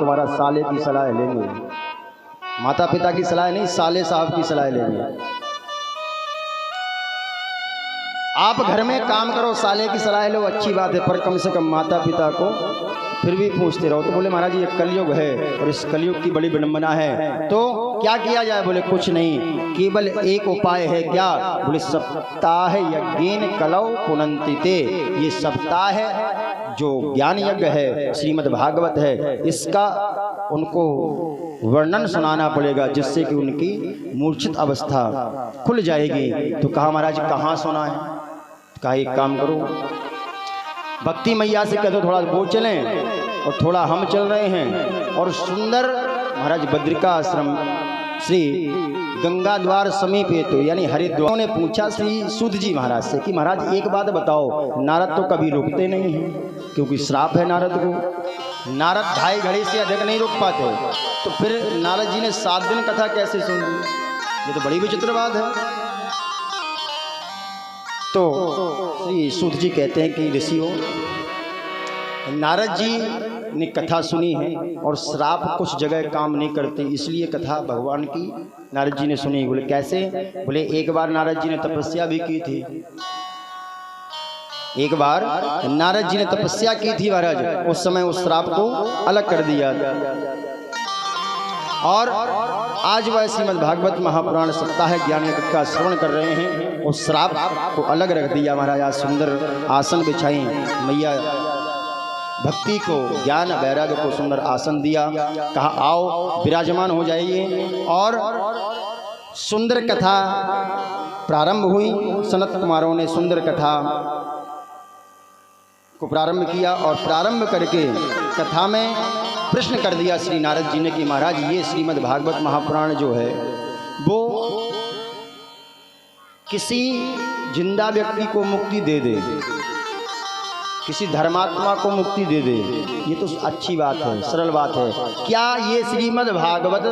तुम्हारा साले की सलाह लेंगे, माता पिता की सलाह नहीं, साले साहब की सलाह लेंगे। आप घर में काम करो, साले की सलाह लो, अच्छी बात है, पर कम से कम माता पिता को फिर भी पूछते रहो। तो बोले महाराज ये कलयुग है और इस कलयुग की बड़ी विडंबना है, तो क्या किया जाए? बोले कुछ नहीं, केवल एक उपाय है। क्या? बोले सप्ताह यज्ञेन कलौ पुनन्तिते। ये सप्ताह है जो ज्ञान यज्ञ है, श्रीमद् भागवत है, इसका उनको वर्णन सुनाना पड़ेगा, जिससे कि उनकी मूर्छित अवस्था खुल जाएगी। तो कहा महाराज कहाँ सुना है? कहा एक काम करो, भक्ति मैया से कह दो थोड़ा वो चलें और थोड़ा हम चल रहे हैं। और सुंदर महाराज बद्रिका आश्रम श्री गंगा द्वार समीप है, तो यानी हरिद्वार ने पूछा श्री सूत जी महाराज से कि महाराज एक बात बताओ, नारद तो कभी रुकते नहीं हैं, क्योंकि श्राप है नारद को, नारद 2.5 घड़ी से अधिक नहीं रुक पाते, तो फिर नारद जी ने 7 दिन कथा कैसे सुन ली? ये तो बड़ी विचित्र बात है। तो श्री सूत जी कहते हैं कि ऋषियों, नारद जी ने कथा सुनी है और श्राप कुछ जगह काम नहीं करते, इसलिए कथा भगवान की नारद जी ने सुनी। बोले कैसे? बोले एक बार नारद जी ने तपस्या भी की थी, एक बार नारद जी ने तपस्या की थी महाराज, उस समय उस श्राप को अलग कर दिया। और आज वह श्रीमद् भागवत महापुराण सप्ताह ज्ञान यज्ञ का श्रवण कर रहे हैं, उस श्राप को अलग रख दिया महाराज। आज सुंदर आसन बिछाई मैया, भक्ति को, ज्ञान वैराग्य को सुंदर आसन दिया, कहा आओ विराजमान हो जाइए। और सुंदर कथा प्रारंभ हुई। सनत कुमारों ने सुंदर कथा को प्रारंभ किया और प्रारंभ करके कथा में प्रश्न कर दिया श्री नारद जी ने कि महाराज ये श्रीमद् भागवत महापुराण जो है वो किसी जिंदा व्यक्ति को मुक्ति दे दे, किसी धर्मात्मा को मुक्ति दे दे, ये तो अच्छी बात है, सरल बात है। क्या ये श्रीमद् भागवत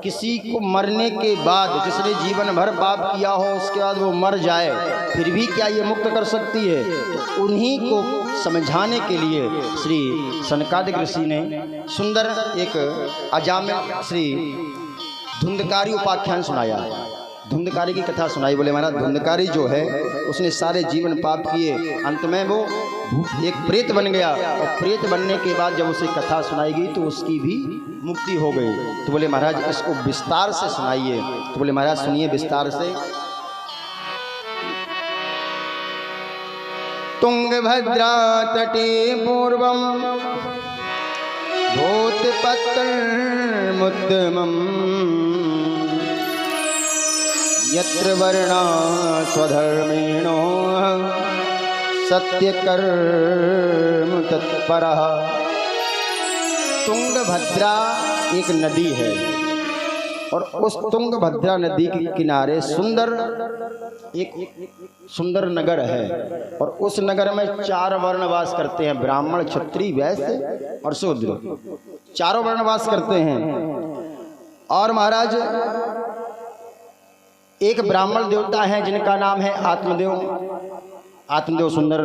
किसी को मरने के बाद, जिसने जीवन भर पाप किया हो उसके बाद वो मर जाए, फिर भी क्या ये मुक्त कर सकती है? तो उन्हीं को समझाने के लिए श्री सनकादिक ऋषि ने सुंदर एक अजामिल श्री धुंधकारी उपाख्यान सुनाया, धुंधकारी की कथा सुनाई। बोले महाराज धुंधकारी जो है उसने सारे जीवन पाप किए, अंत में वो एक प्रेत बन गया, और प्रेत बनने के बाद जब उसे कथा सुनाई गई तो उसकी भी मुक्ति हो गई। तो बोले महाराज इसको विस्तार से सुनाइए। तो बोले महाराज सुनिए विस्तार से। तुंगभद्रा तटे पूर्वम भूतपत्रमुद्यमम् यत्र वर्णा स्वधर्मेणो सत्यकर्म तत्परः। तुंगभद्रा एक नदी है और उस तुंगभद्रा नदी के किनारे एक सुंदर नगर है, और उस नगर में 4 वर्ण वास करते हैं, ब्राह्मण क्षत्रिय वैश्य और शूद्र, चारों वर्ण वास करते हैं। और महाराज एक ब्राह्मण देवता है जिनका नाम है आत्मदेव। आत्मदेव सुंदर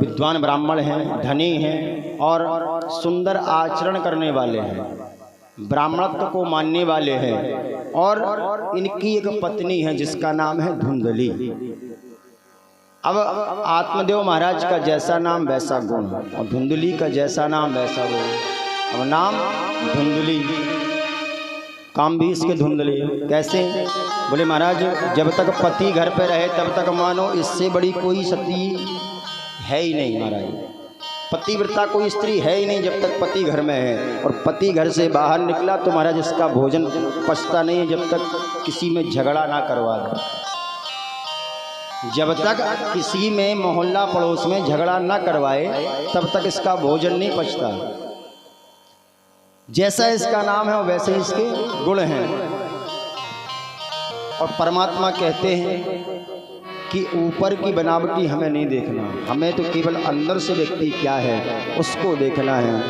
विद्वान ब्राह्मण हैं, धनी हैं और सुंदर आचरण करने वाले हैं, ब्राह्मणत्व को मानने वाले हैं। और इनकी एक पत्नी है जिसका नाम है धुंधली। अब आत्मदेव महाराज का जैसा नाम वैसा गुण, और धुंधली का जैसा नाम वैसा गुण। अब नाम धुंधली, काम भी इसके धुंधली। कैसे? बोले महाराज जब तक पति घर पे रहे तब तक मानो इससे बड़ी कोई सती है ही नहीं महाराज, पतिव्रता कोई स्त्री है ही नहीं जब तक पति घर में है। और पति घर से बाहर निकला तो महाराज इसका भोजन पचता नहीं है जब तक किसी में झगड़ा ना करवा दे, जब तक किसी में मोहल्ला पड़ोस में झगड़ा ना करवाए तब तक इसका भोजन नहीं पचता। जैसा इसका नाम है वैसे ही इसके गुण हैं। और परमात्मा कहते हैं कि ऊपर की बनावटी हमें नहीं देखना, हमें तो केवल अंदर से व्यक्ति क्या है उसको देखना है।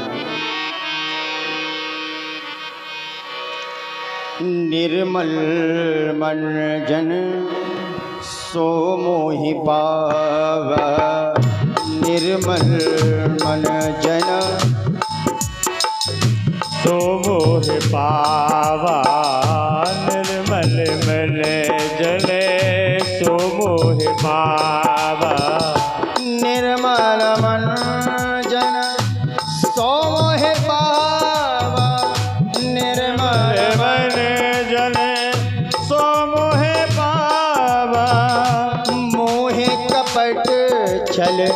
निर्मल मन जन सो मोहि पावा, निर्मल मन जन सो मोह पावा निर्मल मन जन सो मोह पावा निर्मल मन जन सो मोह पावा निर्मल मन जन सो मोह पावा मोह कपट छल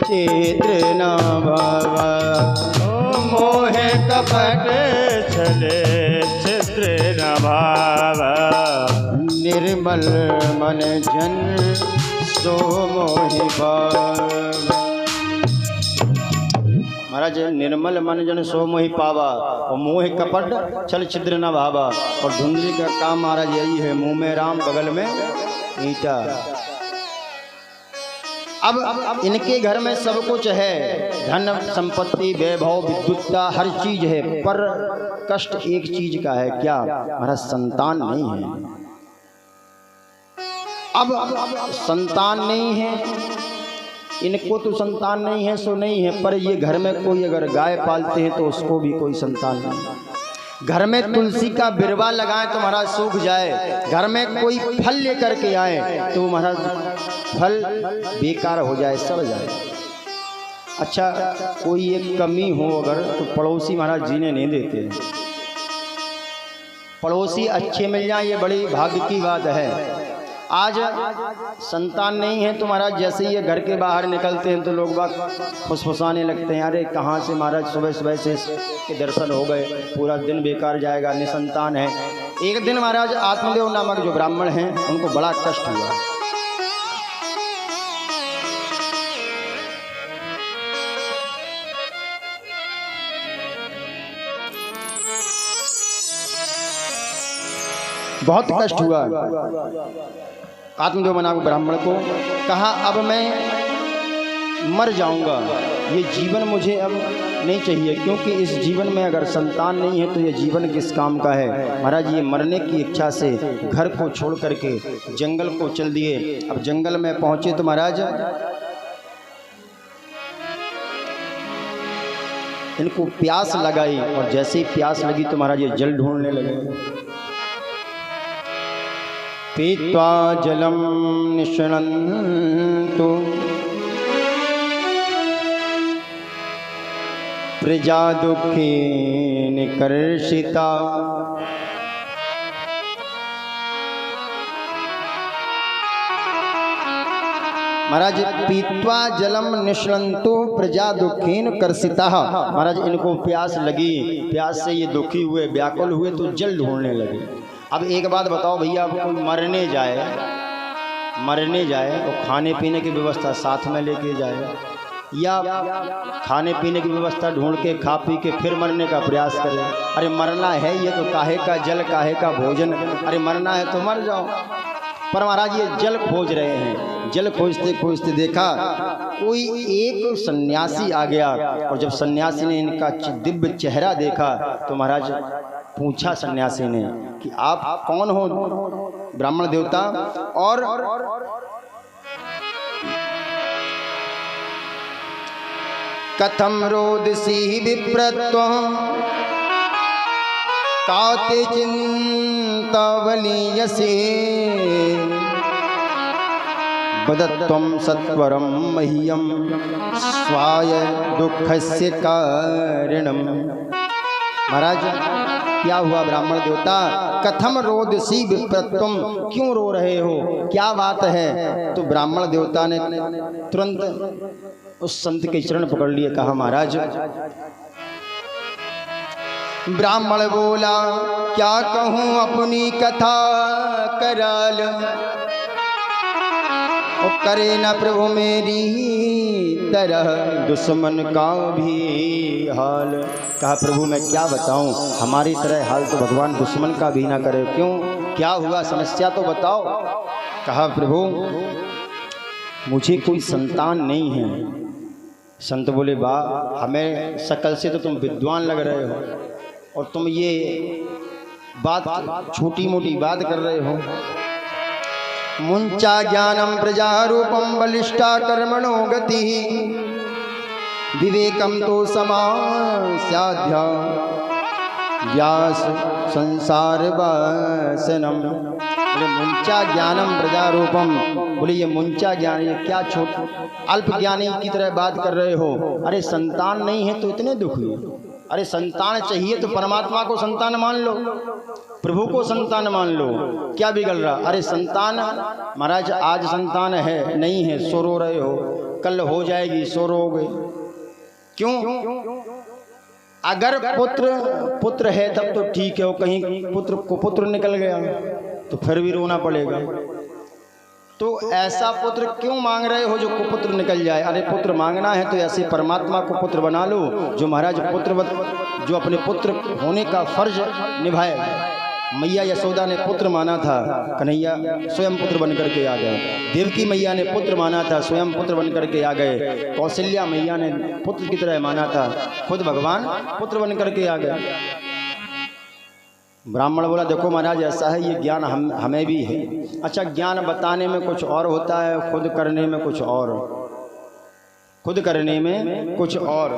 चित्र न भावा मोह कपट छले छिद्र न भावा निर्मल मन जन सो मोहि पावा। महाराज निर्मल मन जन सो मोहि पावा और मोह कपट छल छिद्र न भावा। और धुंधली का काम महाराज यही है, मुंह में राम बगल में ईटा। अब इनके घर में सब कुछ है, धन संपत्ति वैभव विद्युत्ता हर चीज है, पर कष्ट एक चीज का है, क्या महाराज? संतान नहीं है। अब संतान नहीं है, इनको तो संतान नहीं है सो नहीं है, पर ये घर में कोई अगर गाय पालते हैं तो उसको भी कोई संतान नहीं। घर में तुलसी का बिरवा लगाएं तो महाराज सूख जाए, घर में कोई फल लेकर के आए तो महाराज फल बेकार हो जाए, सड़ जाए। अच्छा कोई एक कमी हो अगर तो पड़ोसी महाराज जीने नहीं देते। पड़ोसी अच्छे मिल जाए ये बड़ी भाग्य की बात है। आज संतान नहीं है तो महाराज जैसे ही ये घर के बाहर निकलते हैं तो लोग बाग फुसफुसाने लगते हैं, अरे कहाँ से महाराज सुबह सुबह से के दर्शन हो गए, पूरा दिन बेकार जाएगा, निसंतान है। एक दिन महाराज आत्मदेव नामक जो ब्राह्मण हैं उनको बड़ा कष्ट हुआ। बहुत कष्ट हुआ आत्मदेव नामक ब्राह्मण को। कहा अब मैं मर जाऊंगा, ये जीवन मुझे अब नहीं चाहिए, क्योंकि इस जीवन में अगर संतान नहीं है तो ये जीवन किस काम का है। महाराज ये मरने की इच्छा से घर को छोड़ करके जंगल को चल दिए। अब जंगल में पहुंचे तो महाराज इनको प्यास लगाई, और जैसे ही प्यास लगी तो महाराज ये जल ढूंढने लगे। पीत्वा जलम निष्णन्तु प्रजा दुःखेन कर्षिता। महाराज पीत्वा जलम निष्णन्तु प्रजा दुःखेन कर्षिता। महाराज इनको प्यास लगी, प्यास से ये दुखी हुए, व्याकुल हुए तो जल ढूंढने लगे। अब एक बात बताओ भैया, अब कोई मरने जाए तो खाने पीने की व्यवस्था साथ में लेके जाए, या खाने पीने की व्यवस्था ढूंढ के खा पी के फिर मरने का प्रयास करे? अरे मरना है ये तो काहे का जल काहे का भोजन, अरे मरना है तो मर जाओ। पर महाराज ये जल खोज रहे हैं, जल खोजते खोजते देखा कोई एक सन्यासी आ गया, और जब सन्यासी ने इनका दिव्य चेहरा देखा तो महाराज पूछा सन्यासी ने कि आप कौन हो ब्राह्मण देवता, और कथम रोदसी विप्रत्वं काते चिंतावलीयसे वदत्वं सत्वरं मह्यं स्वाय दुःखस्य कारणम्। महाराज क्या हुआ ब्राह्मण देवता? कथम रोदसी विप्रत्वम, क्यों रो रहे हो, क्या बात है? तो ब्राह्मण देवता ने तुरंत उस संत के चरण पकड़ लिए, कहा महाराज। ब्राह्मण बोला क्या कहूँ अपनी कथा कराल, और करे न प्रभु मेरी तरह दुश्मन का भी हाल। कहा प्रभु मैं क्या बताऊं, हमारी तरह हाल तो भगवान दुश्मन का भी ना करे। क्यों, क्या हुआ, समस्या तो बताओ। कहा प्रभु मुझे कोई संतान नहीं है। संत बोले वाह, हमें शकल से तो तुम विद्वान लग रहे हो, और तुम ये बात छोटी मोटी बात कर रहे हो। मुंचा ज्ञानम प्रजा रूपम बलिष्ठा कर्मणो गति, विवेकम तो समास्याध्या व्यास संसार वासनम। बोले मुंचा ज्ञानम प्रजारूपम। बोले ये मुंचा ज्ञान, ये क्या छोट अल्प ज्ञानी की तरह बात कर रहे हो। अरे संतान नहीं है तो इतने दुख हुए। अरे संतान चाहिए तो परमात्मा को संतान मान लो, प्रभु को संतान मान लो, क्या बिगड़ रहा। अरे संतान महाराज आज संतान है नहीं है सो रो रहे हो, कल हो जाएगी सो रोगे। क्यों? अगर पुत्र है तब तो ठीक है, वो कहीं पुत्र निकल गया तो फिर भी रोना पड़ेगा। तो ऐसा पुत्र क्यों मांग रहे हो जो कुपुत्र निकल जाए। अरे पुत्र मांगना है तो ऐसे परमात्मा को पुत्र बना लो जो महाराज पुत्रवत, जो अपने पुत्र होने का फर्ज निभाए। मैया यशोदा ने पुत्र माना था, कन्हैया स्वयं पुत्र बन करके आ गए। देवकी मैया ने पुत्र माना था, स्वयं पुत्र बन करके आ गए। कौशल्या मैया ने पुत्र की तरह माना था, खुद भगवान पुत्र बन करके आ गए। ब्राह्मण बोला देखो महाराज ऐसा है, ये ज्ञान हमें भी है। अच्छा ज्ञान बताने में कुछ और होता है, खुद करने में कुछ और, खुद करने में कुछ और।